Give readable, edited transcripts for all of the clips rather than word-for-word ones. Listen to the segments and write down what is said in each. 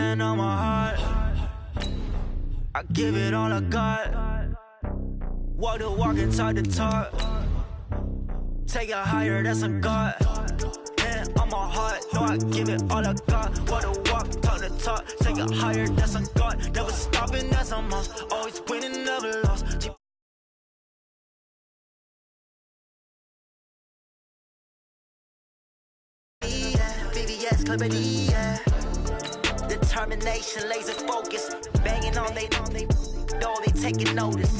hand on my heart. I give it all I got. Walk the walk and talk the talk. Take it higher, that's a God. Hand on my heart, no, I give it all I got. Walk the walk, talk the talk. Take it higher, that's a God. Never stopping, that's a must. Always winning, never lost. BBS, clarity, yeah. Determination, laser focus. Banging on they know they taking notice.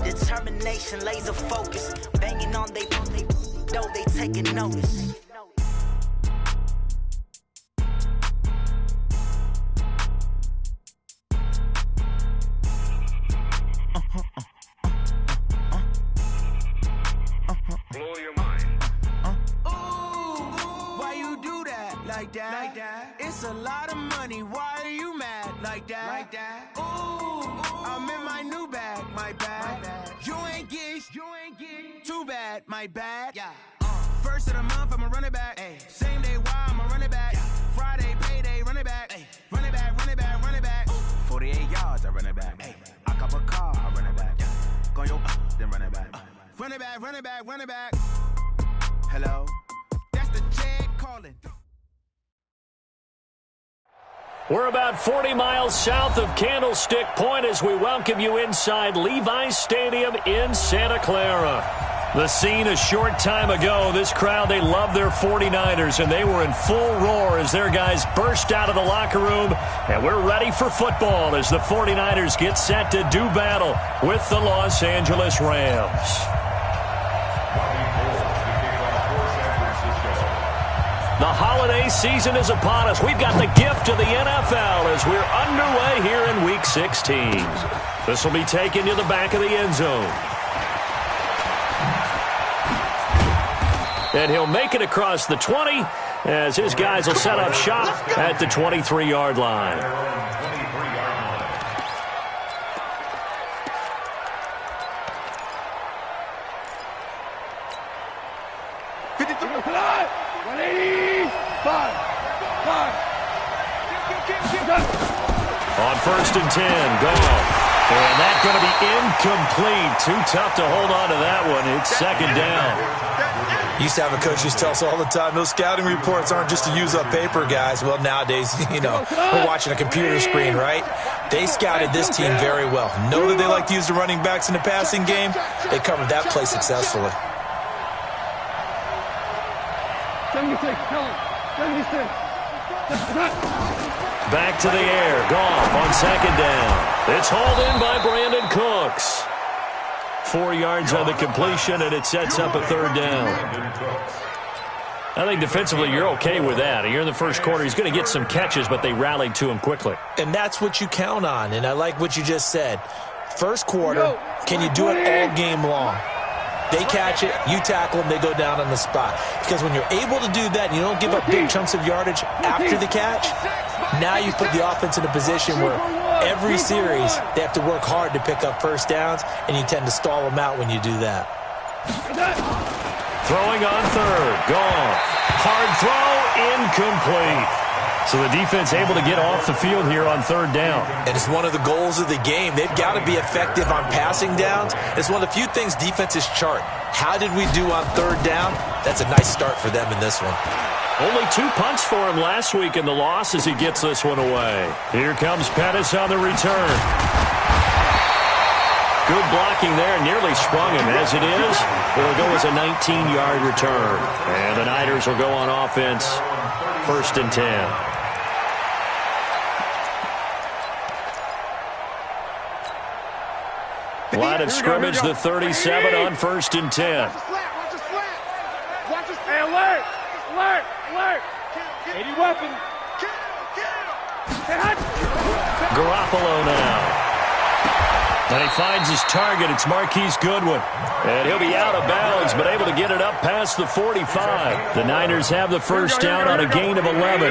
Determination, laser focus. Banging on they know they taking notice. Blow your mind. Why you do that like that? It's a lot of money. Why are you mad like that? I'm in my new bag, my bad. You ain't get too bad, my bad. Yeah. First of the month, I'ma run it back. Ay. Same day, why I'ma run it back. Friday, payday, run it back. Ay. Run it back. 48 yards, I run it back. Ay. I cop a car, I run it back. Go yo, then run it back. Run it back. Hello, that's the Chad calling. We're about 40 miles south of Candlestick Point as we welcome you inside Levi's Stadium in Santa Clara. The scene a short time ago, this crowd, they love their 49ers, and they were in full roar as their guys burst out of the locker room. And we're ready for football as the 49ers get set to do battle with the Los Angeles Rams. The holiday season is upon us. We've got the gift of the NFL as we're underway here in Week 16. This will be taken to the back of the end zone. And he'll make it across the 20 as his guys will set up shop at the 23-yard line. On 1st and 10, gone. And that's going to be incomplete. Too tough to hold on to that one. It's second down. Used to have a coach used to tell us all the time, those scouting reports aren't just to use up paper, guys. Well, nowadays, we're watching a computer screen, right? They scouted this team very well. Know that they like to use the running backs in the passing game. They covered that play successfully. 76, Helen. 76. Back to the air. Goff on second down. It's hauled in by Brandon Cooks. 4 yards on the completion, and it sets up a third down. I think defensively you're okay with that. Here in the first quarter, he's going to get some catches, but they rallied to him quickly. And that's what you count on, and I like what you just said. First quarter, can you do it all game long? They catch it, you tackle them, they go down on the spot. Because when you're able to do that and you don't give up big chunks of yardage after the catch, now you put the offense in a position where every series they have to work hard to pick up first downs, and you tend to stall them out when you do that. Throwing on third, gone. Hard throw, incomplete. So the defense able to get off the field here on third down. And it's one of the goals of the game. They've got to be effective on passing downs. It's one of the few things defenses chart. How did we do on third down? That's a nice start for them in this one. Only 2 punts for him last week in the loss as he gets this one away. Here comes Pettis on the return. Good blocking there, nearly sprung him. As it is, it'll go as a 19-yard return. And the Niners will go on offense, 1st and 10. Line of scrimmage, the 37 on 1st and 10. Hey, alert! Alert! 80 weapon. Garoppolo now. And he finds his target. It's Marquise Goodwin. And he'll be out of bounds, but able to get it up past the 45. The Niners have the first down on a gain of 11. 1st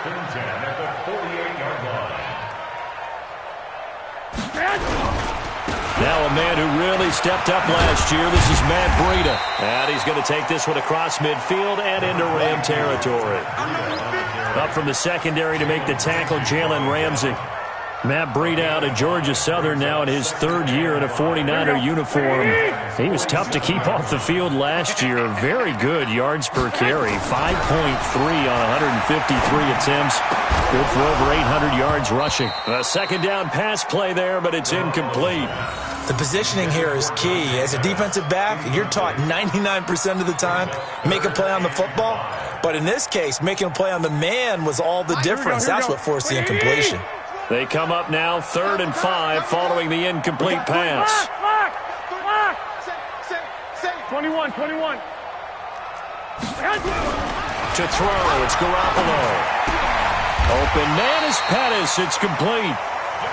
and 10 at the 48-yard line. Now now a man who really stepped up last year. This is Matt Breida. And he's going to take this one across midfield and into Ram territory. Up from the secondary to make the tackle, Jalen Ramsey. Matt Breida out of Georgia Southern now in his third year in a 49er uniform. He was tough to keep off the field last year. Very good yards per carry, 5.3 on 153 attempts. Good for over 800 yards rushing. A second down pass play there, but it's incomplete. The positioning here is key. As a defensive back, you're taught 99% of the time, make a play on the football. But in this case, making a play on the man was all the difference. That's what forced the incompletion. They come up now 3rd and 5 following the incomplete pass. 21. To throw, it's Garoppolo. Open man is Pettis. It's complete.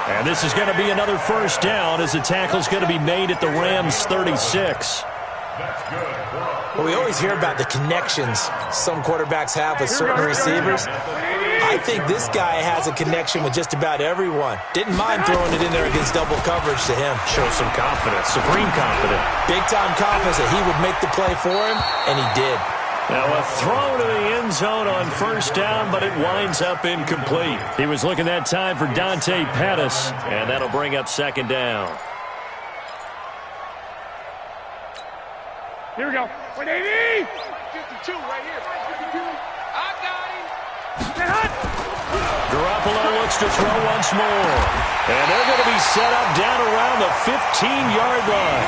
And this is going to be another first down as the tackle is going to be made at the Rams' 36. Well, we always hear about the connections some quarterbacks have with certain receivers. I think this guy has a connection with just about everyone. Didn't mind throwing it in there against double coverage to him. Shows some confidence, supreme confidence. Big-time confidence that he would make the play for him, and he did. Now a throw to the end zone on first down, but it winds up incomplete. He was looking that time for Dante Pettis, and that'll bring up second down. Here we go. 180. 52 right here. 52. I got him. Get hot. Garoppolo looks to throw once more. And they're going to be set up down around the 15-yard line.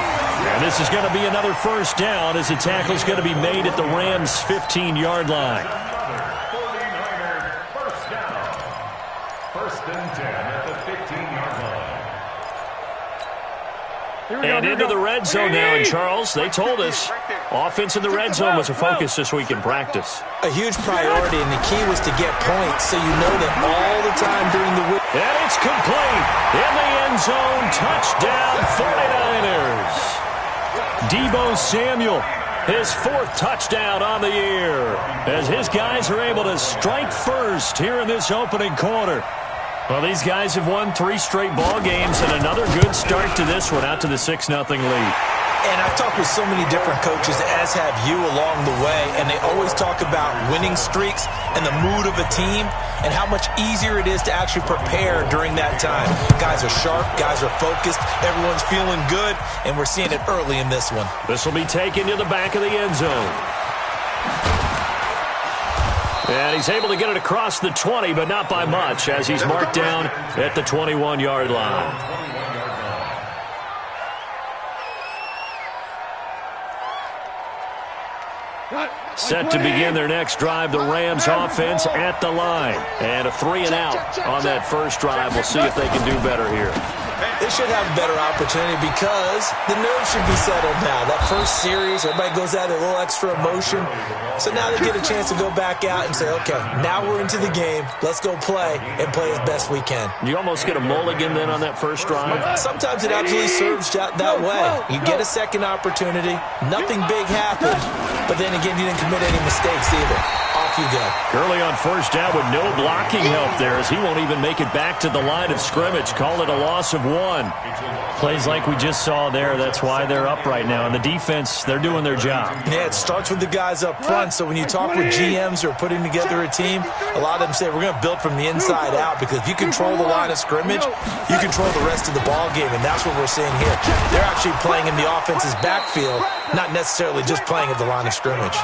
And this is going to be another first down as the tackle's going to be made at the Rams' 15-yard line. 49er first down. 1st and 10 at the 15-yard line. And into the red zone now, and Charles, they told us offense in the red zone was a focus this week in practice. A huge priority, and the key was to get points so you know that all the time during the week. And it's complete. In the end zone, touchdown 49ers. Deebo Samuel, his 4th touchdown on the year, as his guys are able to strike first here in this opening quarter. Well, these guys have won 3 straight ball games, and another good start to this one, out to the 6-0 lead. And I've talked with so many different coaches, as have you along the way, and they always talk about winning streaks and the mood of a team and how much easier it is to actually prepare during that time. Guys are sharp, guys are focused, everyone's feeling good, and we're seeing it early in this one. This will be taken to the back of the end zone. And he's able to get it across the 20, but not by much, as he's marked down at the 21-yard line. Set to begin their next drive, the Rams offense at the line. And a 3-and-out on that first drive. We'll see if they can do better here. They should have a better opportunity because the nerves should be settled now. That first series, everybody goes out with a little extra emotion. So now they get a chance to go back out and say, okay, now we're into the game. Let's go play and play as best we can. You almost get a mulligan then on that first drive? Sometimes it absolutely serves that way. You get a second opportunity. Nothing big happened. But then again, you didn't commit any mistakes either. Off you go. Gurley on first down with no blocking help there, as he won't even make it back to the line of scrimmage. Call it a loss of 1. Plays like we just saw there. That's why they're up right now. And the defense, they're doing their job. Yeah, it starts with the guys up front. So when you talk with GMs who are putting together a team, a lot of them say we're going to build from the inside out, because if you control the line of scrimmage, you control the rest of the ball game, and that's what we're seeing here. They're actually playing in the offense's backfield, not necessarily just playing at the line of scrimmage.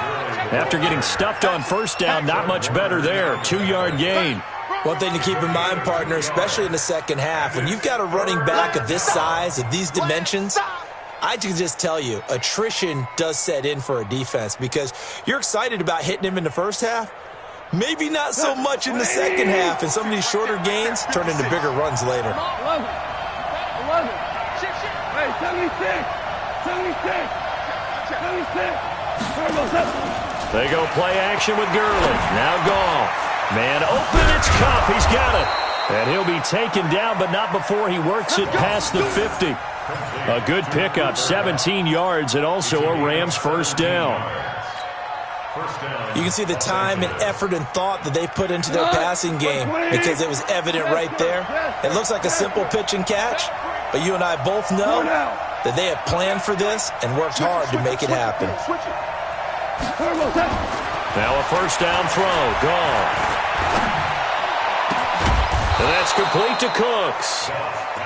After getting stuffed on first down, not much better there. 2-yard gain. One thing to keep in mind, partner, especially in the second half, when you've got a running back of this size, of these dimensions, I can just tell you, attrition does set in for a defense, because you're excited about hitting him in the first half, maybe not so much in the second half, and some of these shorter gains turn into bigger runs later. 11. Hey, 76. 76. They go play action with Gurley. Now Goff. Man open, it's Kupp. He's got it. And he'll be taken down, but not before he works it past the 50. A good pickup, 17 yards, and also a Rams first down. You can see the time and effort and thought that they put into their passing game, because it was evident right there. It looks like a simple pitch and catch, But you and I both know that they have planned for this and worked hard to make it happen. Now a first down throw. Gone. And that's complete to Cooks.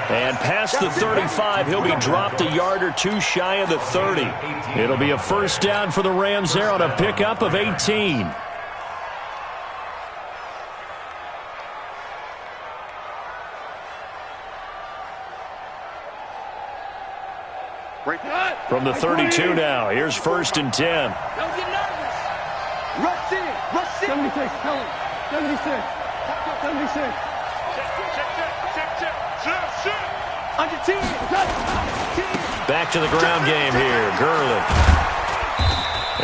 And past the 35, he'll be dropped a yard or two shy of the 30. It'll be a first down for the Rams there on a pickup of 18. From the 32 now, here's first and 10. Don't get nervous. Rush in. Rush in. 76. Tell him. 76. 76. Check. Under 10. Back to the ground game here. Gurley.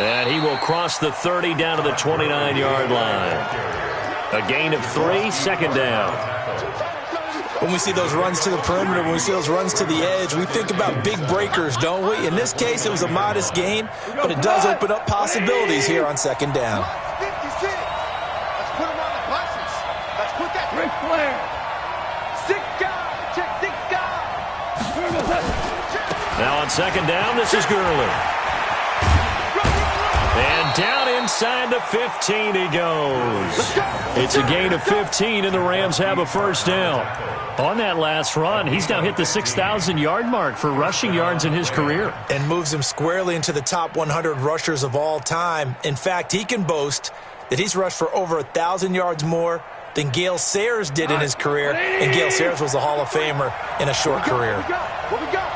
And he will cross the 30 down to the 29-yard line. A gain of 3, second down. When we see those runs to the perimeter, when we see those runs to the edge, we think about big breakers, don't we? In this case, it was a modest gain, but it does open up possibilities here on second down. 56. Let's put him on the buses. Let's put that Ric Flair. 6 guys. Check 6 guys. Now on second down, this is Gurley. And down inside the 15 he goes. It's a gain of 15, and the Rams have a first down. On that last run, he's now hit the 6,000-yard mark for rushing yards in his career. And moves him squarely into the top 100 rushers of all time. In fact, he can boast that he's rushed for over 1,000 yards more than Gale Sayers did in his career. And Gale Sayers was a Hall of Famer in a short career. What we got?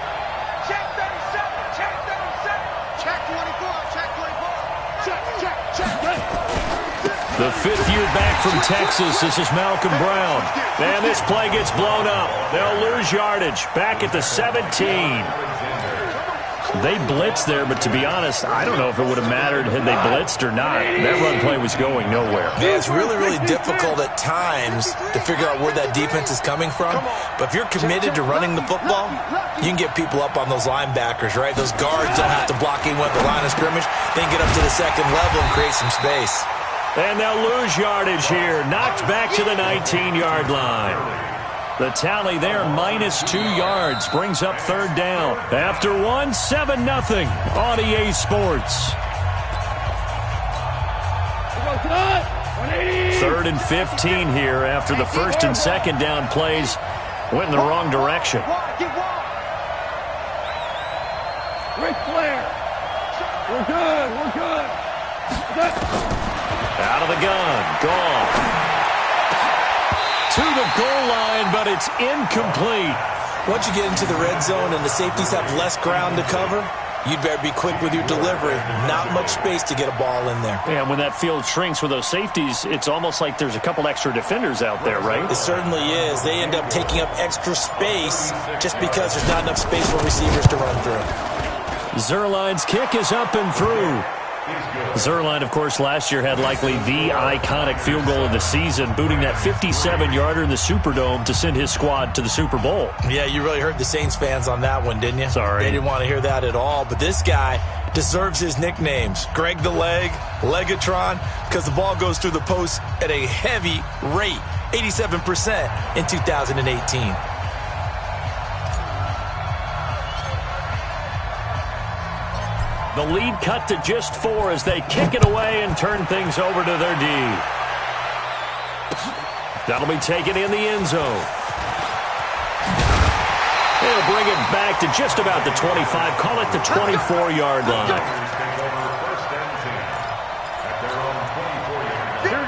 Check 37. Check 37. Check 24. Check 24. Check. The fifth-year back from Texas, this is Malcolm Brown. And this play gets blown up. They'll lose yardage. Back at the 17. They blitzed there, but to be honest, I don't know if it would have mattered had they blitzed or not. That run play was going nowhere. Man, it's really, really difficult at times to figure out where that defense is coming from. But if you're committed to running the football, you can get people up on those linebackers, right? Those guards don't have to block anyone at the line of scrimmage. They can get up to the second level and create some space. And they'll lose yardage here. Knocked back to the 19-yard line. The tally there, -2 yards, brings up third down. After one, 7-0 on EA Sports. 3rd and 15 here after the first and second down plays went in the wrong direction. Ric Flair. We're good. We're good. Out of the gun. Gone. To the goal line, but it's incomplete. Once you get into the red zone and the safeties have less ground to cover, you'd better be quick with your delivery. Not much space to get a ball in there. And when that field shrinks with those safeties, it's almost like there's a couple extra defenders out there, right? It certainly is. They end up taking up extra space just because there's not enough space for receivers to run through. Zuerlein's kick is up and through. Zuerlein, of course, last year had likely the iconic field goal of the season, booting that 57-yarder in the Superdome to send his squad to the Super Bowl. Yeah, you really hurt the Saints fans on that one, didn't you? Sorry. They didn't want to hear that at all. But this guy deserves his nicknames. Greg the Leg, Legatron, because the ball goes through the post at a heavy rate, 87% in 2018. The lead cut to just 4 as they kick it away and turn things over to their D. That'll be taken in the end zone. They'll bring it back to just about the 25. Call it the 24-yard line.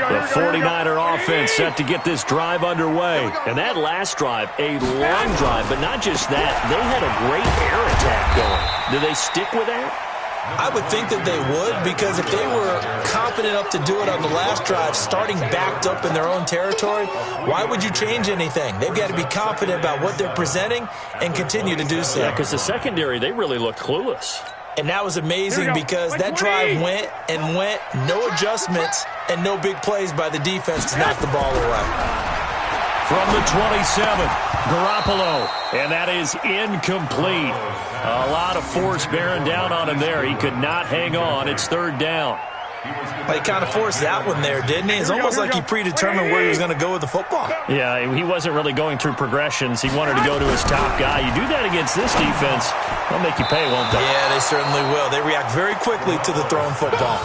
The 49er offense set to get this drive underway. And that last drive, a long drive, but not just that. They had a great air attack going. Do they stick with that? I would think that they would, because if they were confident enough to do it on the last drive, starting backed up in their own territory, why would you change anything? They've got to be confident about what they're presenting and continue to do so. Yeah, because the secondary, they really look clueless. And that was amazing because that drive went and went, no adjustments and no big plays by the defense to knock the ball away. From the 27, Garoppolo, and that is incomplete. A lot of force bearing down on him there. He could not hang on. It's third down. Well, he kind of forced that one there, didn't he? It's almost like he predetermined where he was going to go with the football. Yeah, he wasn't really going through progressions. He wanted to go to his top guy. You do that against this defense, they'll make you pay, won't they? Yeah, they certainly will. They react very quickly to the thrown football.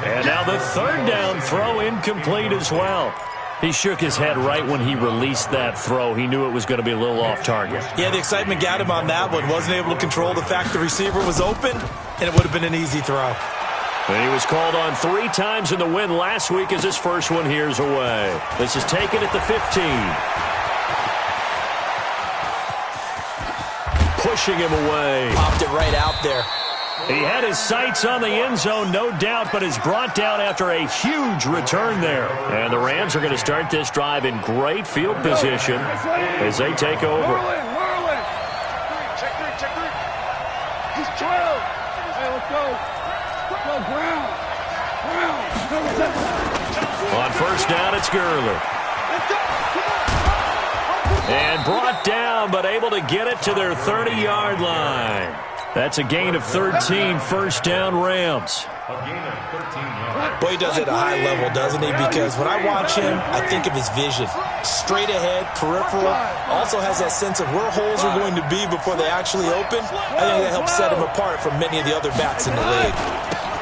And now the third down throw incomplete as well. He shook his head right when he released that throw. He knew it was going to be a little off target. Yeah, the excitement got him on that one. Wasn't able to control the fact the receiver was open, and it would have been an easy throw. And he was called on 3 times in the win last week as his first one here's away. This is taken at the 15. Pushing him away. Popped it right out there. He had his sights on the end zone, no doubt, but is brought down after a huge return there. And the Rams are going to start this drive in great field position as they take over. Whirling. Check three. He's 12. Hey, let's go. Go, Brown. On first down, it's Gurley. And brought down, but able to get it to their 30-yard line. That's a gain of 13, first down Rams. A gain of 13 yards. Boy, he does it at a high level, doesn't he? Because when I watch him, I think of his vision. Straight ahead, peripheral. Also has that sense of where holes are going to be before they actually open. I think that helps set him apart from many of the other backs in the league.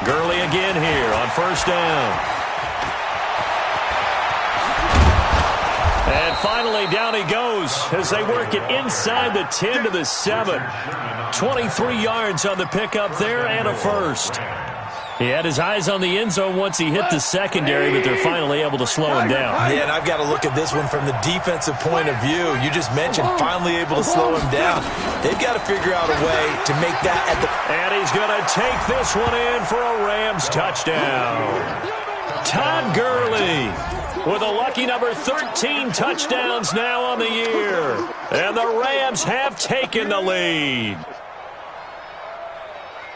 Gurley again here on first down. And finally, down he goes as they work it inside the 10 to the 7. 23 yards on the pickup there and a first. He had his eyes on the end zone once he hit the secondary, but they're finally able to slow him down. Yeah, and I've got to look at this one from the defensive point of view. You just mentioned finally able to slow him down. They've got to figure out a way to make that at the... And he's going to take this one in for a Rams touchdown. Todd Gurley with a lucky number 13 touchdowns now on the year. And the Rams have taken the lead.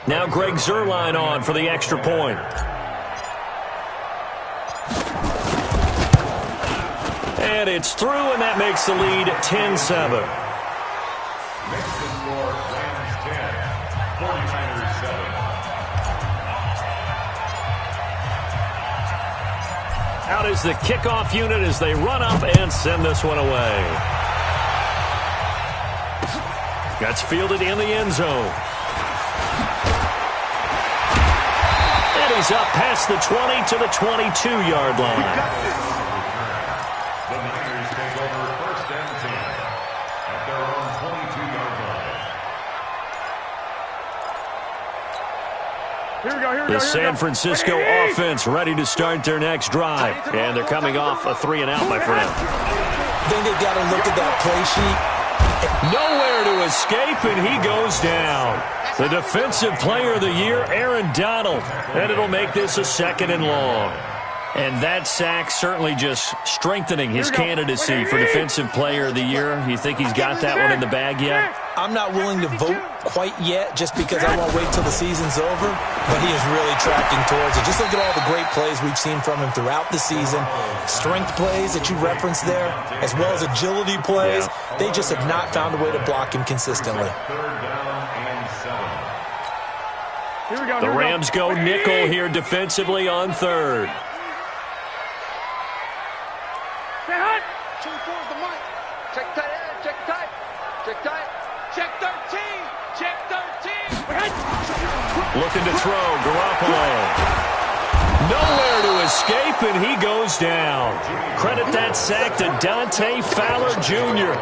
Now Greg Zuerlein on for the extra point. And it's through, and that makes the lead 10-7. Next to score, Rams 10, 49ers 7. Out is the kickoff unit as they run up and send this one away. That's fielded in the end zone. And he's up past the 20 to the 22-yard line. The Niners take over first and 10 at their own 22-yard line. Here we go. The San Francisco offense ready to start their next drive. And they're coming off a 3-and-out, my friend. I think they've got to look at that play sheet. Nowhere to escape, and he goes down. The defensive player of the year, Aaron Donald. And it'll make this a 2nd and long. And that sack certainly just strengthening his candidacy for defensive player of the year. You think he's got that one in the bag yet? I'm not willing to vote quite yet just because I won't wait till the season's over, but he is really tracking towards it. Just look at all the great plays we've seen from him throughout the season. Strength plays that you referenced there, as well as agility plays. They just have not found a way to block him consistently. Third down and 7. Here we go. The Rams go nickel here defensively on third. Towards the mic. Check tight. Check 13. Check 13. Looking to throw, Garoppolo. Nowhere to escape, and he goes down. Credit that sack to Dante Fowler Jr.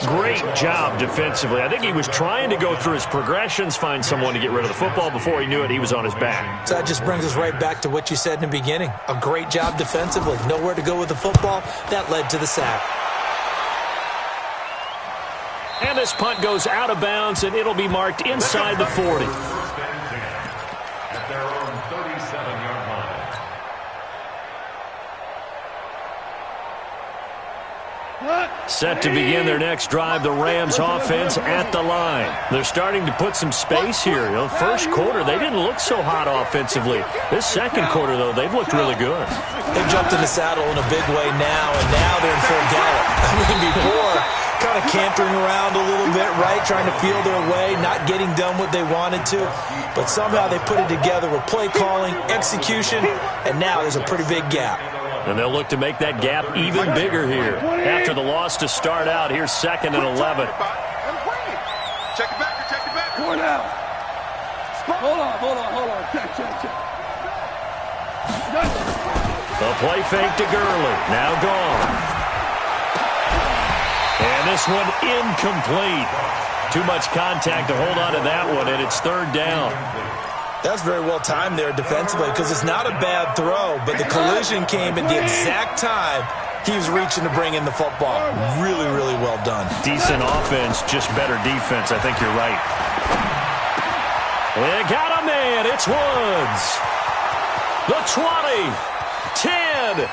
Great job defensively. I think he was trying to go through his progressions, find someone to get rid of the football. Before he knew it, he was on his back. So that just brings us right back to what you said in the beginning. A great job defensively. Nowhere to go with the football. That led to the sack. And this punt goes out of bounds, and it'll be marked inside the 40. First and 10 at their own 37-yard line. Set to begin their next drive, the Rams offense at the line. They're starting to put some space here. You know, first quarter, they didn't look so hot offensively. This second quarter, though, they've looked really good. They've jumped in the saddle in a big way now, and now they're in full gallop. I mean, before, kind of cantering around a little bit, right? Trying to feel their way, not getting done what they wanted to. But somehow they put it together with play calling, execution, and now there's a pretty big gap. And they'll look to make that gap even bigger here. After the loss to start out, here's 2nd and 11. Check it back, check it back. Going out. Hold on. Check. The play fake to Gurley. Now gone. And this one incomplete. Too much contact to hold on to that one, and it's 3rd down. That's very well timed there defensively because it's not a bad throw, but the collision came at the exact time he was reaching to bring in the football. Really, really well done. Decent offense, just better defense. I think you're right. They got a man. It's Woods. The 20, 10,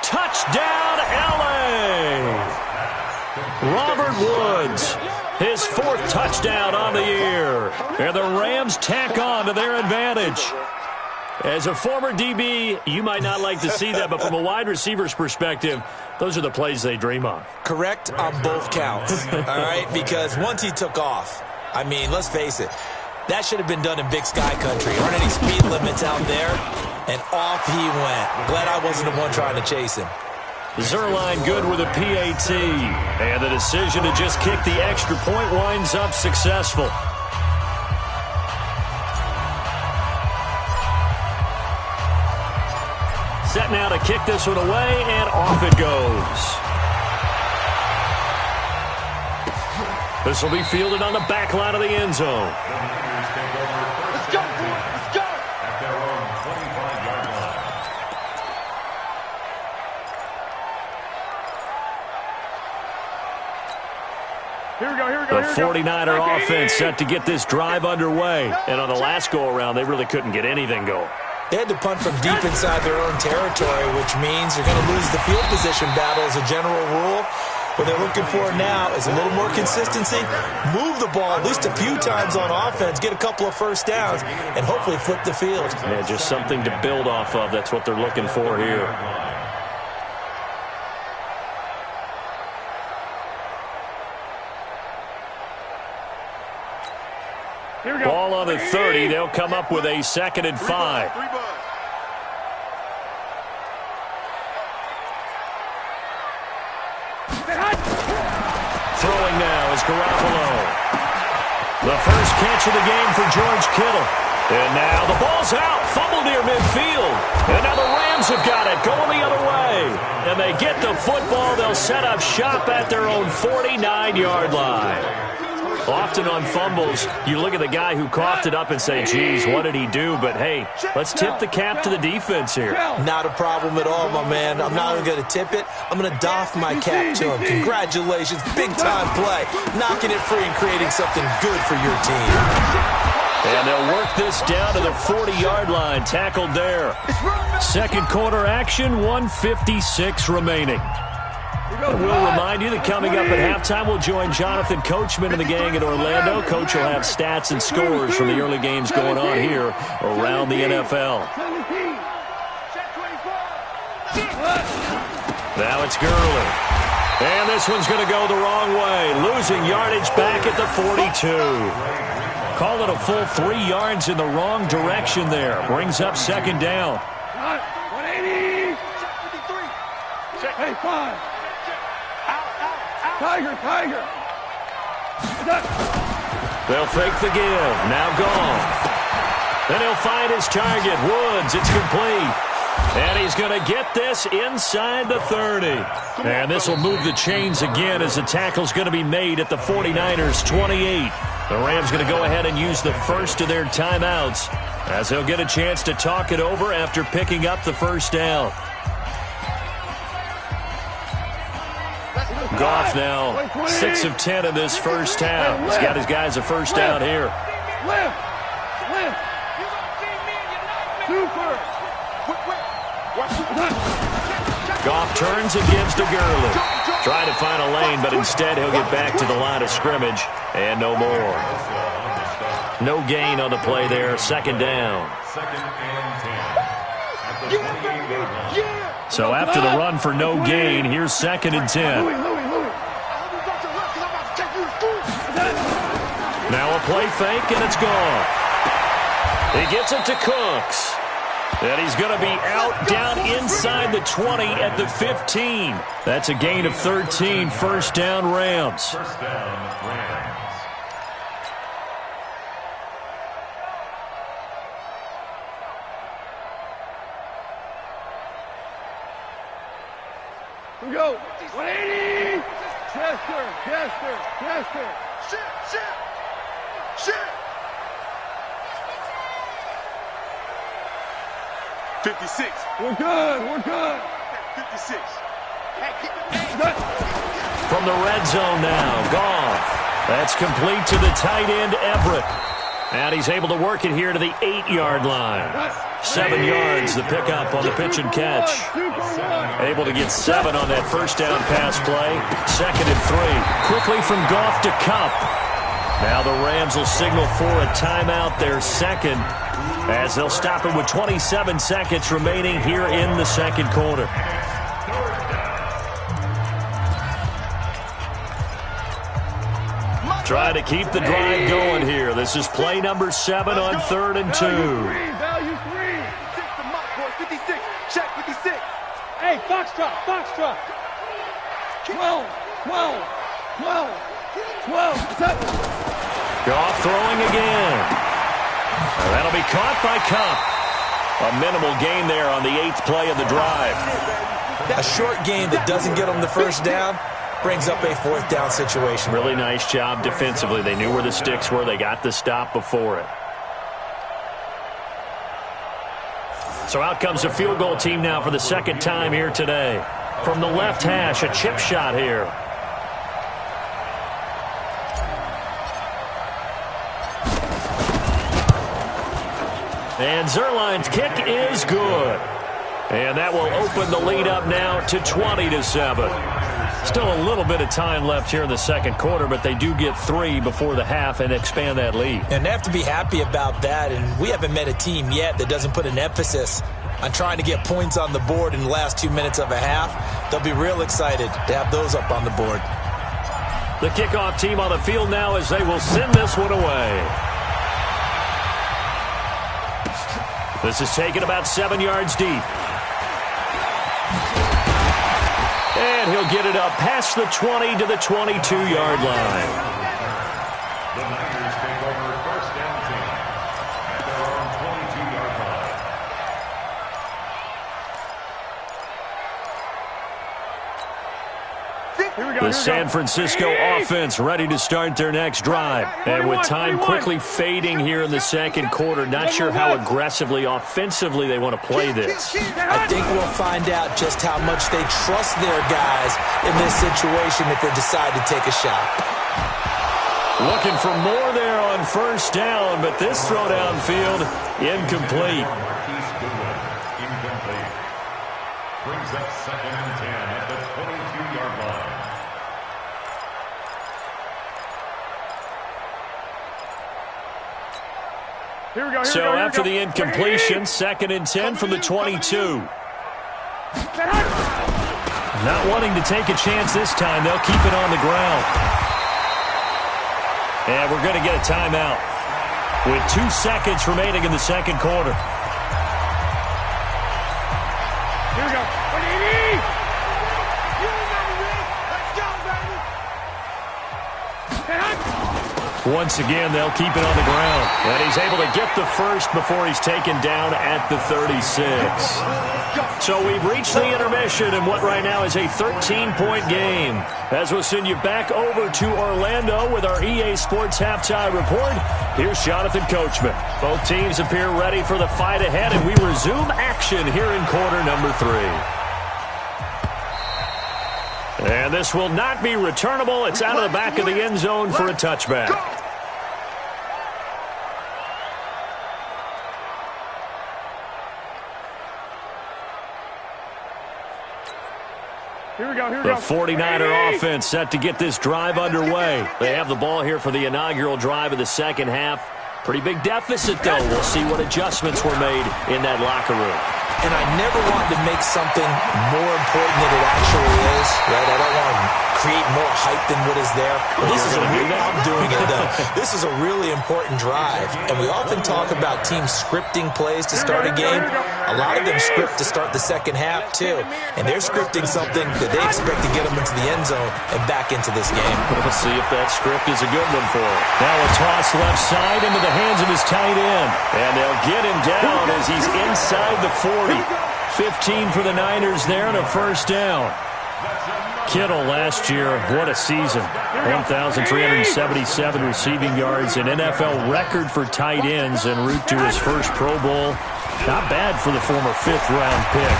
touchdown LA. Robert Woods, his 4th touchdown on the year. And the Rams tack on to their advantage. As a former DB, you might not like to see that, but from a wide receiver's perspective, those are the plays they dream of. Correct on both counts, all right? Because once he took off, I mean, let's face it, that should have been done in Big Sky Country. Aren't any speed limits out there? And off he went. Glad I wasn't the one trying to chase him. Zerline good with a PAT. And the decision to just kick the extra point winds up successful. Set now to kick this one away, and off it goes. This will be fielded on the back line of the end zone. Let's go, boy. Let's go. At their own 25-yard line. Here we go. The 49er offense set to get this drive underway. And on the last go-around, they really couldn't get anything going. They had to punt from deep inside their own territory, which means they're going to lose the field position battle as a general rule. What they're looking for now is a little more consistency, move the ball at least a few times on offense, get a couple of first downs, and hopefully flip the field. Yeah, just something to build off of. That's what they're looking for here. Ball on the 30. They'll come up with a 2nd and 5. Throwing now is Garoppolo. The first catch of the game for George Kittle. And now the ball's out. Fumble near midfield. And now the Rams have got it going the other way. And they get the football. They'll set up shop at their own 49-yard line. Often on fumbles, you look at the guy who coughed it up and say, geez, what did he do? But, hey, let's tip the cap to the defense here. Not a problem at all, my man. I'm not even going to tip it. I'm going to doff my cap to him. Congratulations. Big-time play. Knocking it free and creating something good for your team. And they'll work this down to the 40-yard line. Tackled there. Second quarter action, 1:56 remaining. And we'll remind you that coming up at halftime, we'll join Jonathan Coachman and the gang in Orlando. Coach will have stats and scores from the early games going on here around the NFL. Now it's Gurley. And this one's going to go the wrong way. Losing yardage back at the 42. Call it a full 3 yards in the wrong direction there. Brings up 2nd down. 180. Hey, 5. Tiger. They'll fake the give. Now gone. Then he'll find his target. Woods. It's complete. And he's going to get this inside the 30. And this will move the chains again as the tackle's going to be made at the 49ers' 28. The Rams going to go ahead and use the first of their timeouts as they'll get a chance to talk it over after picking up the first down. Goff now 6 of 10 in this first half. He's got his guys a first down here. Goff turns and gives to Gurley. Trying to find a lane, but instead he'll get back to the line of scrimmage and no more. No gain on the play there. 2nd down. So after the run for no gain, here's 2nd and 10. Now a play fake, and it's gone. He gets it to Cooks. And he's going to be out down inside the 20 at the 15. That's a gain of 13. First down, Rams. First down, Rams. Here we go. 180. Chester. Shit. 56. We're good. 56. From the red zone now, Goff. That's complete to the tight end, Everett. And he's able to work it here to the 8-yard line. 7 yards, the pickup on the pitch and catch. Able to get 7 on that first down pass play. 2nd and 3. Quickly from Goff to Kupp. Now the Rams will signal for a timeout, their second, as they'll stop it with 27 seconds remaining here in the second quarter. Trying to keep the drive going here. This is play number 7 on 3rd and 2. Value 3. 56. Check 56. Hey, Foxtrot. 12. 7. Goff throwing again. And that'll be caught by Kupp. A minimal gain there on the 8th play of the drive. A short gain that doesn't get them the first down brings up a 4th down situation. Really nice job defensively. They knew where the sticks were. They got the stop before it. So out comes the field goal team now for the second time here today. From the left hash, a chip shot here. And Zerline's kick is good. And that will open the lead up now to 20-7. Still a little bit of time left here in the second quarter, but they do get 3 before the half and expand that lead. And they have to be happy about that, and we haven't met a team yet that doesn't put an emphasis on trying to get points on the board in the last 2 minutes of a half. They'll be real excited to have those up on the board. The kickoff team on the field now as they will send this one away. This is taken about 7 yards deep. And he'll get it up past the 20 to the 22-yard line. The Niners take over first and 10 at their own 22-yard line. The San Francisco offense ready to start their next drive. And with time quickly fading here in the second quarter, not sure how aggressively, offensively they want to play this. I think we'll find out just how much they trust their guys in this situation if they decide to take a shot. Looking for more there on first down, but this throw downfield, incomplete. Incomplete. Brings up 2nd and 10 at the 22-yard line. So after the incompletion, 2nd and 10 from the 22. Not wanting to take a chance this time, they'll keep it on the ground. And we're going to get a timeout with 2 seconds remaining in the second quarter. Here we go. 180. Once again, they'll keep it on the ground. And he's able to get the first before he's taken down at the 36. So we've reached the intermission in what right now is a 13-point game. As we'll send you back over to Orlando with our EA Sports Halftime Report, here's Jonathan Coachman. Both teams appear ready for the fight ahead, and we resume action here in quarter number 3. And this will not be returnable. It's out of the back of the end zone for a touchback. Here we go. The 49er offense set to get this drive underway. They have the ball here for the inaugural drive of the second half. Pretty big deficit, though. We'll see what adjustments were made in that locker room. and I never want to make something more important than it actually is, right? I don't want to create more hype than what is there. But this is I'm doing it, though. This is a really important drive, and we often talk about teams scripting plays to start a game. A lot of them script to start the second half, too, and they're scripting something that they expect to get them into the end zone and back into this game. We'll see if that script is a good one for him. Now a toss left side into the hands of his tight end, and they'll get him down as he's inside the 40. 15 for the Niners there and a first down. Kittle last year, what a season. 1,377 receiving yards, an NFL record for tight ends en route to his first Pro Bowl. Not bad for the former fifth-round pick.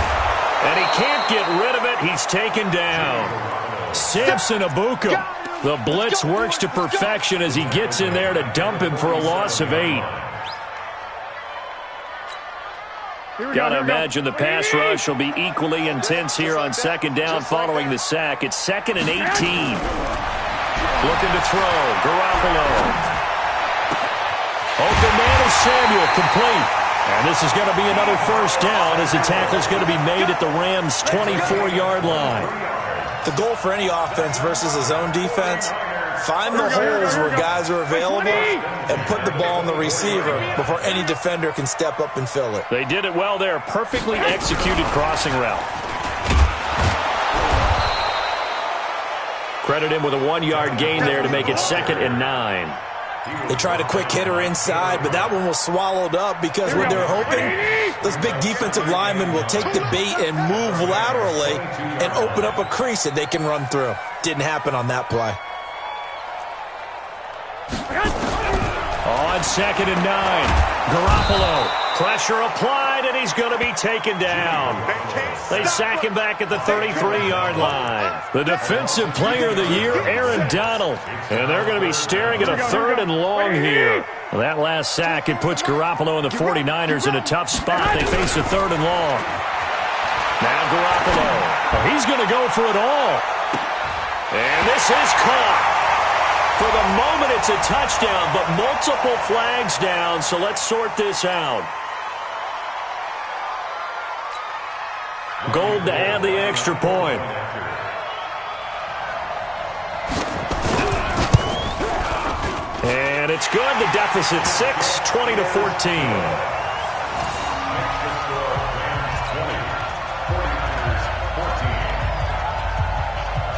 And he can't get rid of it. He's taken down. Samson Abuka. The blitz works to perfection as he gets in there to dump him for a loss of 8. Got to imagine the pass rush will be equally intense here on second down following the sack. It's 2nd and 18. Looking to throw. Garoppolo. Open man is Samuel, complete. And this is going to be another first down as the tackle's going to be made at the Rams' 24-yard line. The goal for any offense versus his own defense, find the holes where guys are available and put the ball on the receiver before any defender can step up and fill it. They did it well there. Perfectly executed crossing route. Credit him with a 1-yard gain there to make it 2nd and 9. They tried a quick hitter inside, but that one was swallowed up because what they're hoping, those big defensive linemen will take the bait and move laterally and open up a crease that they can run through. Didn't happen on that play. On 2nd and 9, Garoppolo. Pressure applied, and he's going to be taken down. They sack him back at the 33-yard line. The defensive player of the year, Aaron Donald. And they're going to be staring at a 3rd and long here. Well, that last sack, it puts Garoppolo and the 49ers in a tough spot. They face a 3rd and long. Now Garoppolo. Oh, he's going to go for it all. And this is caught. For the moment, it's a touchdown, but multiple flags down, so let's sort this out. Gold to add the extra point. And it's good. The deficit 6, 20-14.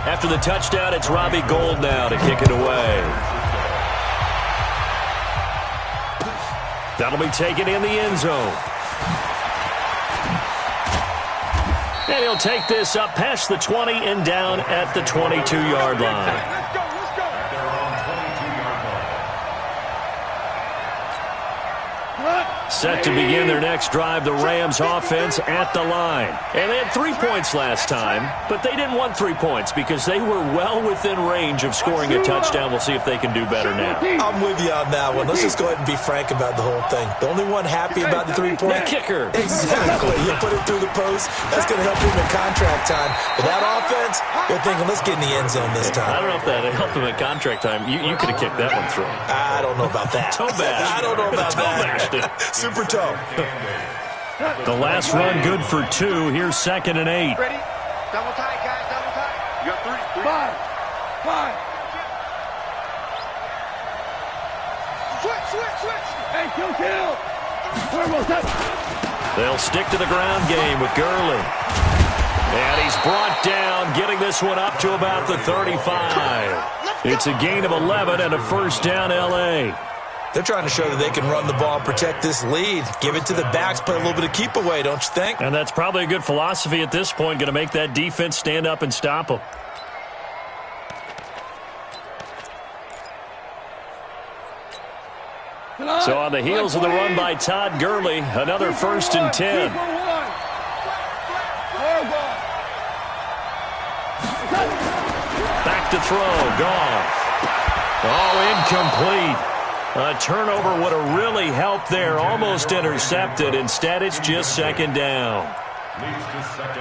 After the touchdown, it's Robbie Gould now to kick it away. That'll be taken in the end zone. And he'll take this up past the 20 and down at the 22-yard line. Set to begin their next drive, the Rams offense at the line. And they had 3 points last time, but they didn't want 3 points because they were well within range of scoring a touchdown. We'll see if they can do better now. I'm with you on that one. Let's just go ahead and be frank about the whole thing. The only one happy about the 3-point? The kicker. Exactly. You put it through the post. That's going to help him in contract time. But that offense, they're thinking, let's get in the end zone this time. I don't know if that helped him in contract time. You could have kicked that one through. I don't know about that. Toe bash. I don't know about toe bashed it. Super toe. The last run good for 2. Here's 2nd and 8. Ready? Double tight, guys. Double tight. You got 3. 5. Switch. Hey, kill. Turbo set. They'll stick to the ground game with Gurley. And he's brought down, getting this one up to about the 35. It's a gain of 11 and a first down, L.A. They're trying to show that they can run the ball and protect this lead. Give it to the backs, play a little bit of keep away, don't you think? And that's probably a good philosophy at this point, going to make that defense stand up and stop them. So on the heels of the run by Todd Gurley, another 1st and 10. Back to throw, Goff. Oh, incomplete. A turnover would have really helped there, almost intercepted. Instead, it's just 2nd down.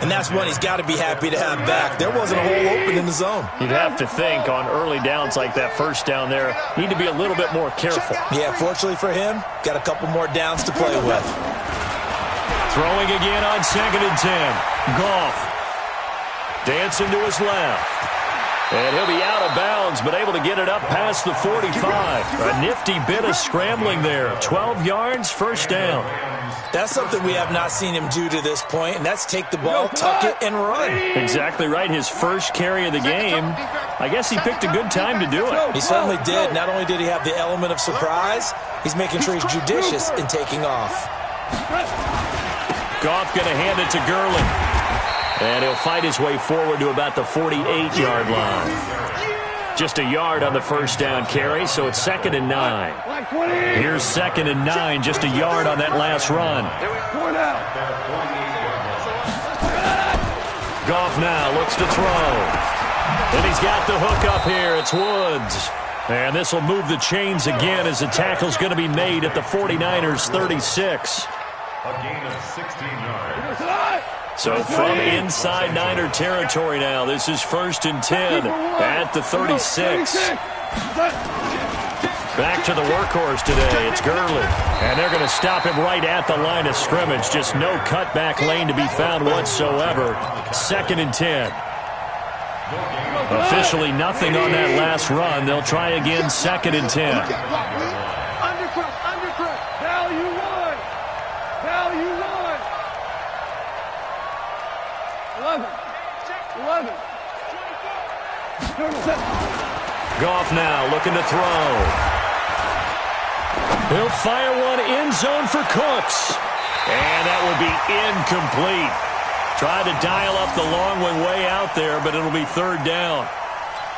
And that's one he's got to be happy to have back. There wasn't a hole open in the zone. You'd have to think on early downs like that first down there, need to be a little bit more careful. Yeah, fortunately for him, got a couple more downs to play with. Throwing again on 2nd and 10. Goff dancing to his left. And he'll be out of bounds, but able to get it up past the 45. A nifty bit of scrambling there. 12 yards, first down. That's something we have not seen him do to this point, and that's take the ball, tuck it, and run. Exactly right. His first carry of the game. I guess he picked a good time to do it. He certainly did. Not only did he have the element of surprise, he's making sure he's judicious in taking off. Goff going to hand it to Gurley. And he'll fight his way forward to about the 48-yard line. Just a yard on the first down carry, so it's 2nd and 9. Here's 2nd and 9, just a yard on that last run. Goff now looks to throw. And he's got the hook up here. It's Woods. And this will move the chains again as the tackle's going to be made at the 49ers' 36. A gain of 16 yards. So from inside Niner territory now, this is 1st and 10 at the 36. Back to the workhorse today. It's Gurley. And they're going to stop him right at the line of scrimmage. Just no cutback lane to be found whatsoever. 2nd and 10. Officially nothing on that last run. They'll try again 2nd and 10. Value one. Value one. 11. Goff now looking to throw. He'll fire one end zone for Cooks. And that will be incomplete. Tried to dial up the long one way out there, but it'll be 3rd down.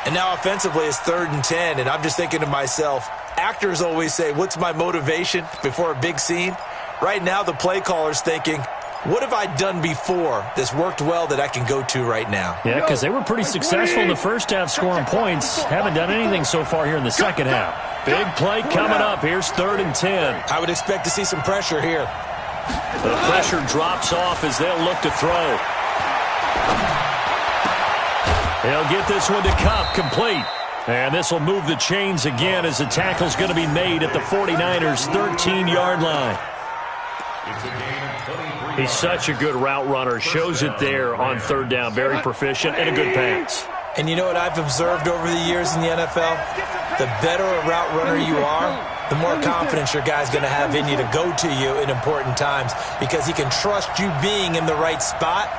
And now offensively it's 3rd and 10, and I'm just thinking to myself, actors always say, what's my motivation before a big scene? Right now the play caller's thinking, what have I done before that's worked well that I can go to right now? Yeah, because they were pretty successful in the first half scoring points. Haven't done anything so far here in the second half. Big play coming up. Here's 3rd and 10. I would expect to see some pressure here. The pressure drops off as they'll look to throw. He'll get this one to Kupp, complete. And this will move the chains again as the tackle's going to be made at the 49ers' 13-yard line. He's such a good route runner. Shows it there on 3rd down. Very proficient and a good pass. And you know what I've observed over the years in the NFL? The better a route runner you are, the more confidence your guy's going to have in you to go to you in important times because he can trust you being in the right spot,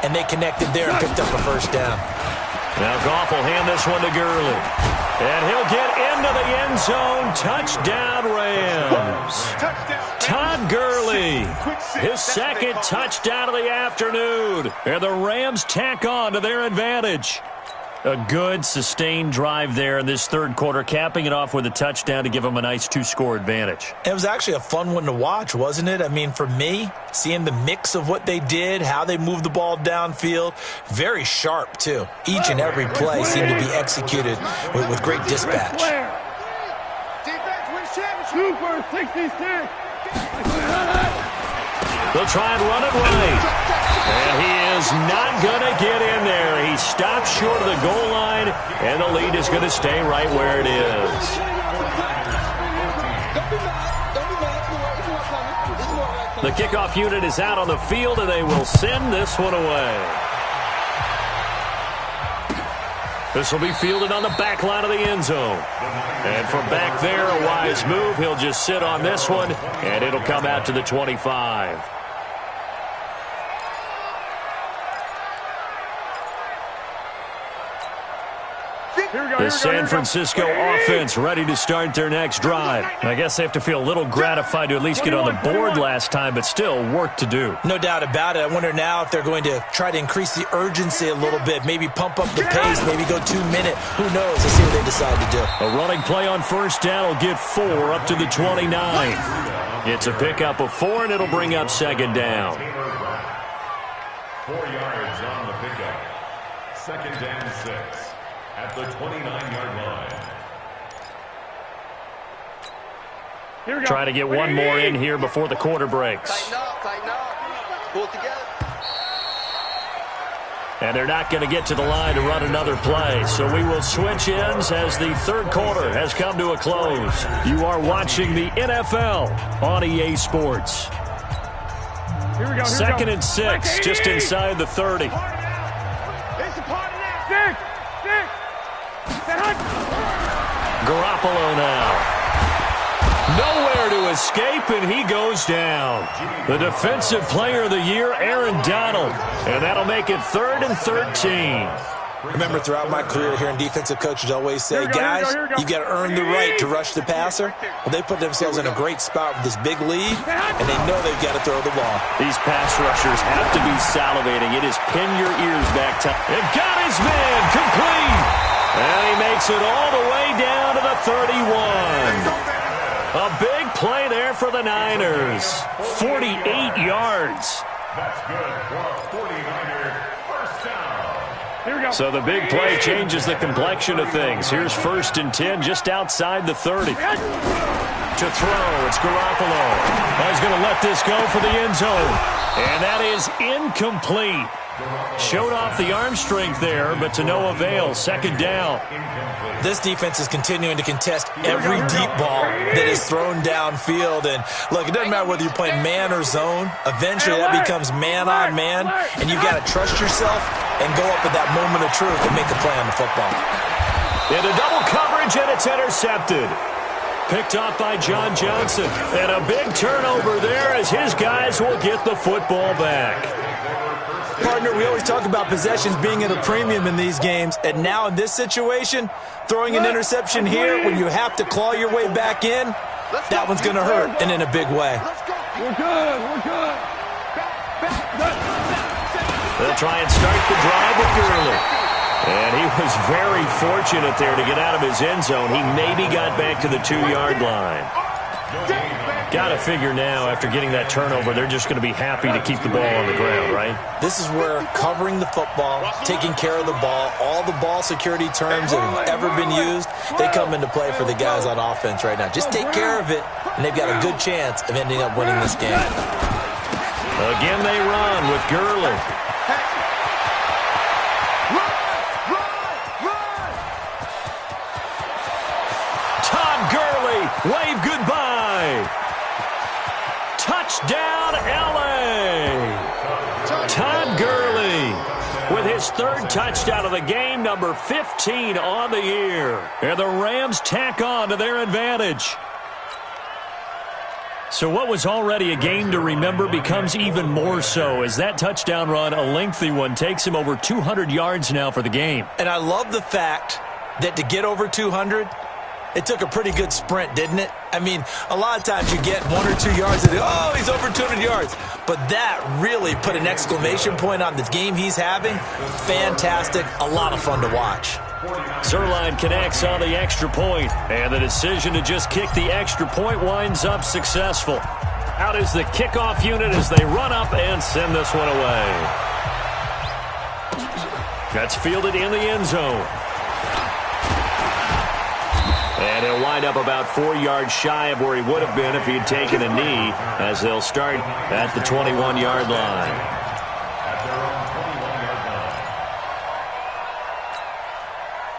and they connected there and picked up a first down. Now Goff will hand this one to Gurley. And he'll get into the end zone. Touchdown, Rams. Todd Gurley, his 2nd touchdown of the afternoon. And the Rams tack on to their advantage. A good, sustained drive there in this 3rd quarter, capping it off with a touchdown to give them a nice 2-score advantage. It was actually a fun one to watch, wasn't it? I mean, for me, seeing the mix of what they did, how they moved the ball downfield, very sharp, too. Each and every play seemed to be executed with great dispatch. Super 66. They'll try and run it right. And he is not going to get in there. He stops short of the goal line, and the lead is going to stay right where it is. The kickoff unit is out on the field, and they will send this one away. This will be fielded on the back line of the end zone. And from back there, a wise move. He'll just sit on this one, and it'll come out to the 25. The San Francisco offense ready to start their next drive. I guess they have to feel a little gratified to at least get on the board last time, but still work to do. No doubt about it. I wonder now if they're going to try to increase the urgency a little bit, maybe pump up the pace, maybe go 2-minute. Who knows? Let's see what they decide to do. A running play on first down will get 4 up to the 29. It's a pickup of 4, and it'll bring up 2nd down. 4 yards on the pickup. 2nd and 6. At the 29-yard line. Try to get one more in here before the quarter breaks. Tighten up. Pull it together. And they're not going to get to the line to run another play. So we will switch ends as the 3rd quarter has come to a close. You are watching the NFL on EA Sports. Second and 6, just inside the 30. It's a party now. Garoppolo now. Nowhere to escape, and he goes down. The Defensive Player of the Year, Aaron Donald. And that'll make it 3rd and 13. Remember, throughout my career here in defensive coaches always say, guys, you got to earn the right to rush the passer. Well, they put themselves in a great spot with this big lead, and they know they've got to throw the ball. These pass rushers have to be salivating. It is pin your ears back time. It got his man complete. And he makes it all the way down to the 31. A big play there for the Niners. 48 yards. That's good for a 49er first down. So the big play changes the complexion of things. Here's 1st and 10 just outside the 30. To throw, it's Garoppolo. He's going to let this go for the end zone. And that is incomplete. Showed off the arm strength there, but to no avail. 2nd down. This defense is continuing to contest every deep ball that is thrown downfield. And, look, it doesn't matter whether you're playing man or zone. Eventually, that becomes man-on-man, and you've got to trust yourself and go up at that moment of truth and make a play on the football. Into double coverage, and it's intercepted. Picked off by John Johnson. And a big turnover there as his guys will get the football back. Partner, we always talk about possessions being at a premium in these games, and now in this situation, throwing an interception here when you have to claw your way back in, that one's going to hurt, and in a big way. We're good. They'll try and start the drive with Gurley. And he was very fortunate there to get out of his end zone. He maybe got back to the 2-yard line. Got to figure now, after getting that turnover, they're just going to be happy to keep the ball on the ground, right? This is where covering the football, taking care of the ball, all the ball security terms that have ever been used, they come into play for the guys on offense right now. Just take care of it, and they've got a good chance of ending up winning this game. Again, they run with Gurley. Todd Gurley, wave goodbye. Touchdown, L.A. Todd Gurley with his 3rd touchdown of the game, number 15 on the year. And the Rams tack on to their advantage. So what was already a game to remember becomes even more so as that touchdown run, a lengthy one, takes him over 200 yards now for the game. And I love the fact that to get over 200, it took a pretty good sprint, didn't it? I mean, a lot of times you get 1 or 2 yards and oh, he's over 200 yards. But that really put an exclamation point on the game he's having. Fantastic. A lot of fun to watch. Zerline connects on the extra point, and the decision to just kick the extra point winds up successful. Out is the kickoff unit as they run up and send this one away. That's fielded in the end zone. And he'll wind up about 4 yards shy of where he would have been if he had taken a knee, as they'll start at the 21-yard line.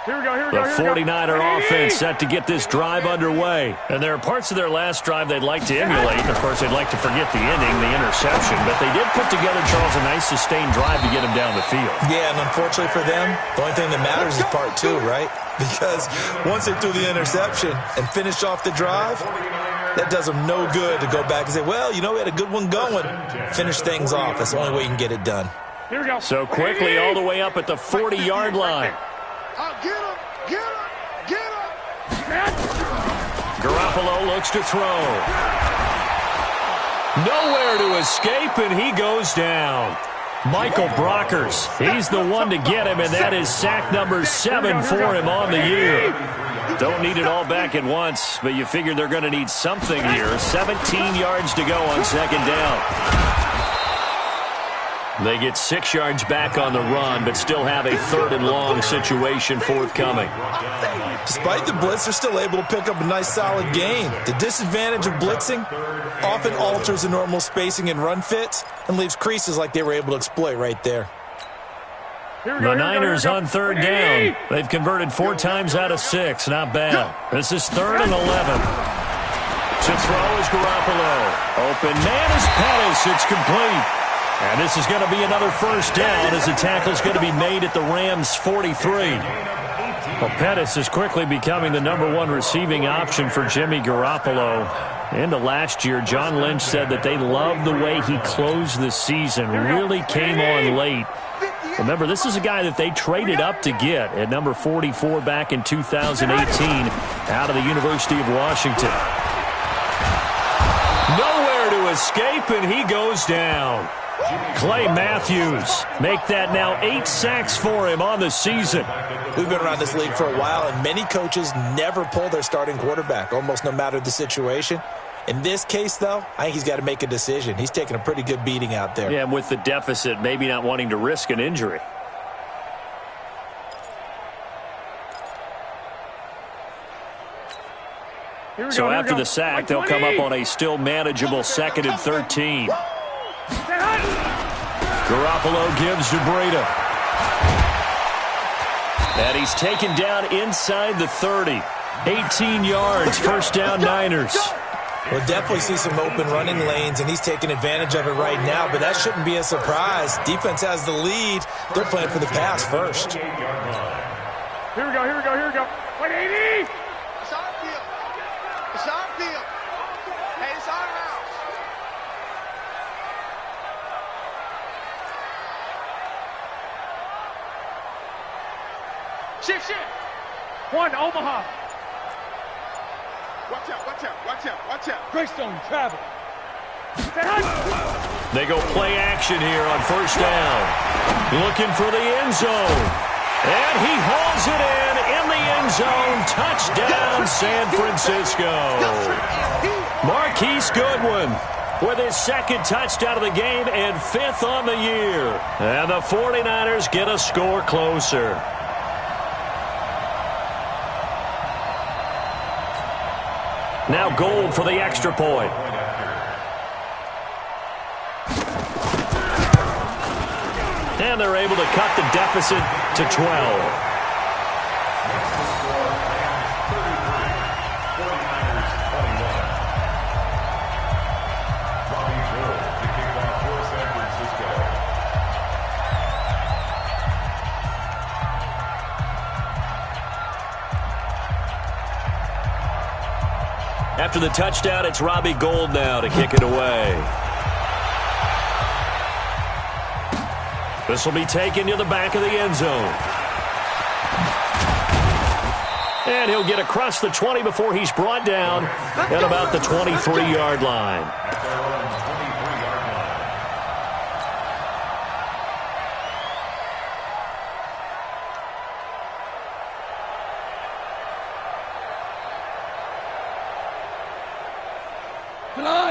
The 49er offense set to get this drive underway. And there are parts of their last drive they'd like to emulate. Of course, they'd like to forget the ending, the interception. But they did put together, Charles, a nice sustained drive to get him down the field. Yeah, and unfortunately for them, the only thing that matters is part 2, right? Because once they threw the interception and finished off the drive, that does them no good to go back and say, well, you know, we had a good one going. Finish things off. That's the only way you can get it done. So quickly all the way up at the 40-yard line. Garoppolo looks to throw. Nowhere to escape, and he goes down. Michael Brockers, he's the one to get him, and that is sack number 7 for him on the year. Don't need it all back at once, but you figure they're going to need something here. 17 yards to go on 2nd down. They get 6 yards back on the run, but still have a 3rd and long situation forthcoming. Despite the blitz, they're still able to pick up a nice solid gain. The disadvantage of blitzing often alters the normal spacing and run fits and leaves creases like they were able to exploit right there. The Niners on 3rd down. They've converted 4 times out of 6. Not bad. This is 3rd and 11. To throw is Garoppolo. Open man is Pettis. It's complete. And this is going to be another first down as the tackle is going to be made at the Rams' 43. Well, Pettis is quickly becoming the #1 receiving option for Jimmy Garoppolo. Into last year, John Lynch said that they loved the way he closed the season, really came on late. Remember, this is a guy that they traded up to get at number 44 back in 2018 out of the University of Washington. Nowhere to escape, and he goes down. Clay Matthews make that now 8 sacks for him on the season. We've been around this league for a while, and many coaches never pull their starting quarterback, almost no matter the situation. In this case, though, I think he's got to make a decision. He's taking a pretty good beating out there. Yeah, and with the deficit, maybe not wanting to risk an injury. So after the sack, they'll come up on a still manageable 2nd and 13. Garoppolo gives to Breida. And he's taken down inside the 30. 18 yards, first down Niners. We'll definitely see some open running lanes, and he's taking advantage of it right now, but that shouldn't be a surprise. Defense has the lead. They're playing for the pass first. Here we go, here we go, here we go. Wait, 80! It's our field. It's our field. Hey, it's our house. Shift, shift. 1, Omaha. Watch out, watch out, watch out, watch out. Greystone, travel. They go play action here on first down. Looking for the end zone. And he hauls it in the end zone. Touchdown, San Francisco. Marquise Goodwin with his 2nd touchdown of the game and 5th on the year. And the 49ers get a score closer. Now Gold for the extra point. And they're able to cut the deficit to 12. After the touchdown, it's Robbie Gould now to kick it away. This will be taken to the back of the end zone. And he'll get across the 20 before he's brought down at about the 23-yard line.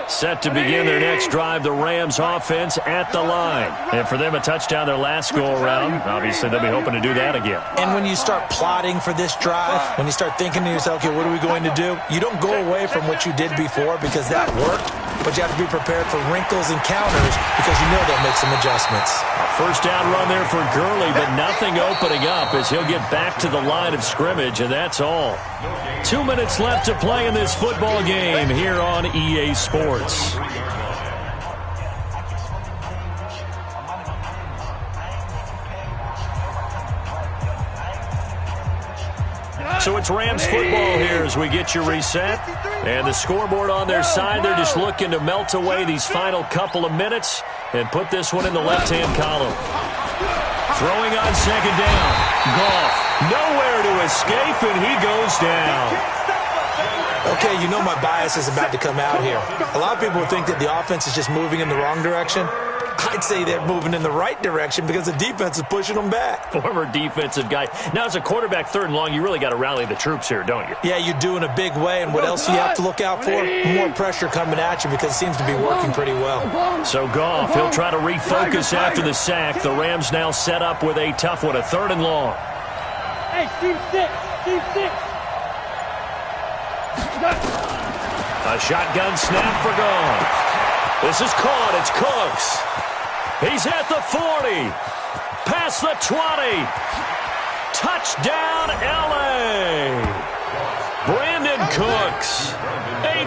Set to begin their next drive, the Rams offense at the line. And for them, a touchdown their last go-around. Obviously, they'll be hoping to do that again. And when you start plotting for this drive, when you start thinking to yourself, okay, what are we going to do? You don't go away from what you did before because that worked, but you have to be prepared for wrinkles and counters because you know they'll make some adjustments. A first down run there for Gurley, but nothing opening up as he'll get back to the line of scrimmage, and that's all. 2 minutes left to play in this football game here on EA Sports. So it's Rams football here as we get you reset. And the scoreboard on their side, they're just looking to melt away these final couple of minutes and put this one in the left-hand column. Throwing on second down. Goff, nowhere to escape, and he goes down. Okay, you know my bias is about to come out here. A lot of people think that the offense is just moving in the wrong direction. I'd say they're moving in the right direction because the defense is pushing them back. Former defensive guy. Now, as a quarterback, 3rd and long, you really got to rally the troops here, don't you? Yeah, you do in a big way, and what else do you have to look out for? More pressure coming at you because it seems to be working pretty well. So Goff, he'll try to refocus after the sack. The Rams now set up with a tough one, a 3rd and long. Hey, Steve 6. Steve 6. A shotgun snap for Goff. This is caught. It's Cooks. He's at the 40. Past the 20. Touchdown, L.A. Brandon Cooks.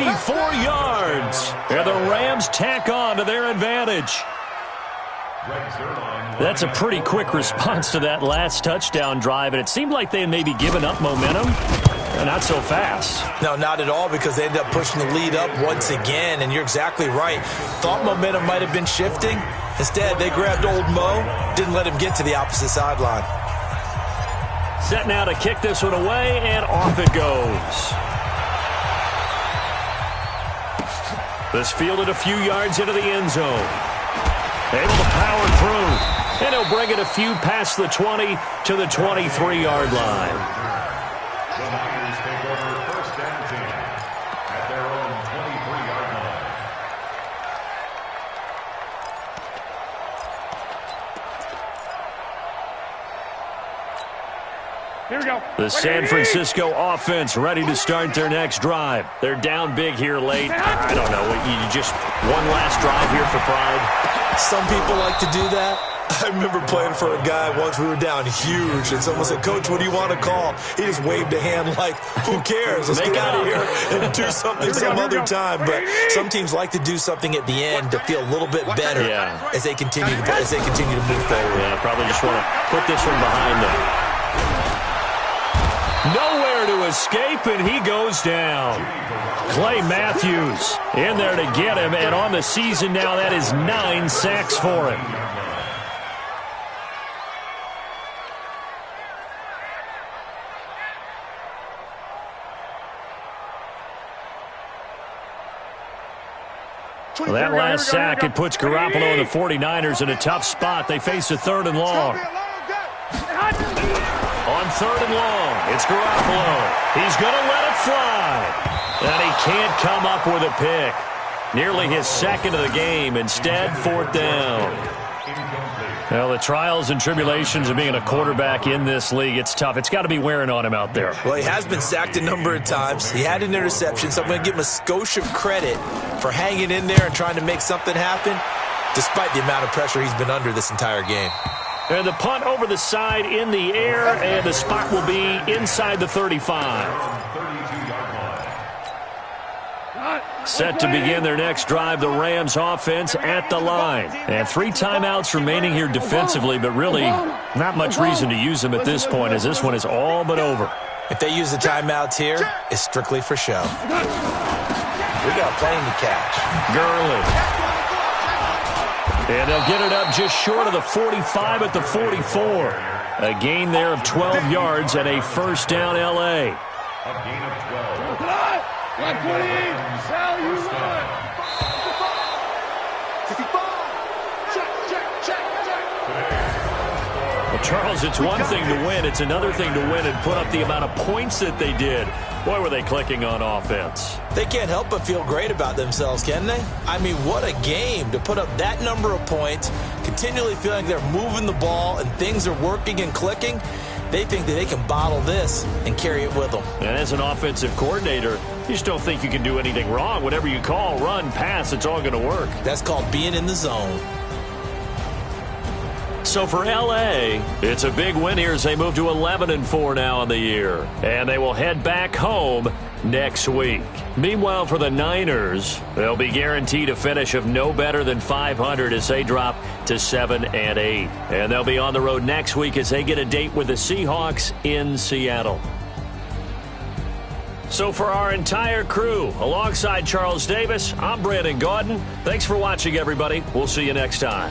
84 yards. And the Rams tack on to their advantage. That's a pretty quick response to that last touchdown drive, and it seemed like they had maybe given up momentum. Not so fast. No, not at all, because they ended up pushing the lead up once again, and you're exactly right. Thought momentum might have been shifting. Instead, they grabbed old Mo, didn't let him get to the opposite sideline. Set now to kick this one away, and off it goes. This fielded a few yards into the end zone. Able to power through, and he'll bring it a few past the 20 to the 23-yard line. The Niners take over first and 10 at their own 23-yard line. Here we go. The San Francisco offense ready to start their next drive. They're down big here late. I don't know. You just one last drive here for pride. Some people like to do that. I remember playing for a guy once. We were down huge, and someone said, "Coach, what do you want to call?" He just waved a hand like, who cares? Let's get out of here and do something some other time. But some teams like to do something at the end to feel a little bit better as they continue to move forward. Yeah, probably just want to put this one behind them. Nowhere to escape, and he goes down. Clay Matthews in there to get him, and on the season now, that is 9 sacks for him. Well, that last sack, it puts Garoppolo and the 49ers in a tough spot. They face a 3rd and long. On 3rd and long, it's Garoppolo. He's going to let it fly. And he can't come up with a pick. Nearly his second of the game. Instead, 4th down. Well, the trials and tribulations of being a quarterback in this league, it's tough. It's got to be wearing on him out there. Well, he has been sacked a number of times. He had an interception, so I'm going to give him a skosh of credit for hanging in there and trying to make something happen, despite the amount of pressure he's been under this entire game. And the punt over the side in the air, and the spot will be inside the 35. Set to begin their next drive, the Rams offense at the line. And 3 timeouts remaining here defensively, but really not much reason to use them at this point, as this one is all but over. If they use the timeouts here, it's strictly for show. We got a plane to catch. Gurley. And they'll get it up just short of the 45 at the 44. A gain there of 12 yards and a first down L.A. A gain of 12. Black 20, Sal, you run. 65. Check. Well, Charles, it's one thing to win. It's another thing to win and put up the amount of points that they did. Boy, were they clicking on offense. They can't help but feel great about themselves, can they? I mean, what a game to put up that number of points, continually feeling they're moving the ball and things are working and clicking. They think that they can bottle this and carry it with them. And as an offensive coordinator, you just don't think you can do anything wrong. Whatever you call, run, pass, it's all going to work. That's called being in the zone. So for L.A., it's a big win here as they move to 11-4 now in the year. And they will head back home next week. Meanwhile, for the Niners, they'll be guaranteed a finish of no better than 500 as they drop to 7-8. And they'll be on the road next week as they get a date with the Seahawks in Seattle. So for our entire crew, alongside Charles Davis, I'm Brandon Gaudin. Thanks for watching, everybody. We'll see you next time.